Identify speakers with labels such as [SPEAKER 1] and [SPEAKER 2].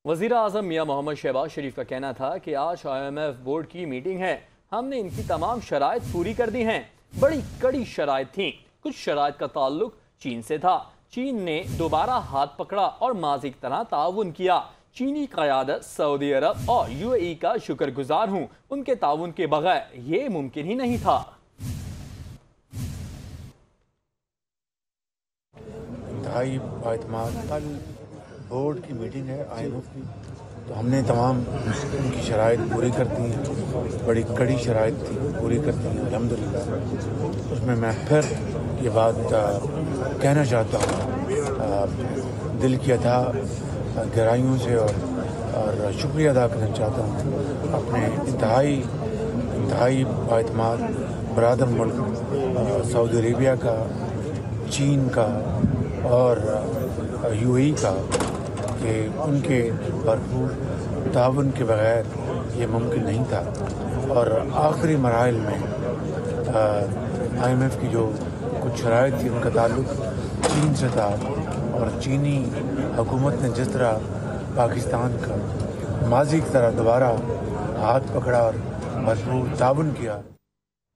[SPEAKER 1] وزیر اعظم میاں محمد شہباز شریف کا کہنا تھا کہ آج IMF بورڈ کی میٹنگ ہے، ہم نے ان کی تمام شرائط پوری کر دی ہیں۔ بڑی کڑی شرائط تھیں، کچھ شرائط کا تعلق چین سے تھا۔ چین نے دوبارہ ہاتھ پکڑا اور ماضی کی طرح تعاون کیا۔ چینی قیادت سعودی عرب اور UAE کا شکر گزار ہوں، ان کے تعاون کے بغیر یہ ممکن ہی نہیں تھا۔
[SPEAKER 2] انتہائی باعتماد کل بورڈ کی میٹنگ ہے IMF کی، تو ہم نے تمام ان کی شرائط پوری کر دی ہیں۔ بڑی کڑی شرائط تھی، پوری کر دی ہیں الحمدللہ۔ اس میں پھر یہ بات کہنا چاہتا ہوں، دل کی اتھا گہرائیوں سے اور شکریہ ادا کرنا چاہتا ہوں اپنے انتہائی باعتماد برادر ملک سعودی عربیہ کا، چین کا اور UAE کا، کہ ان کے بھرپور تعاون کے بغیر یہ ممکن نہیں تھا۔ اور آخری مراحل میں IMF کی جو کچھ شرائط تھی ان کا تعلق چین سے تھا، اور چینی حکومت نے جس طرح پاکستان کا ماضی کی طرح دوبارہ ہاتھ پکڑا اور بھرپور تعاون کیا۔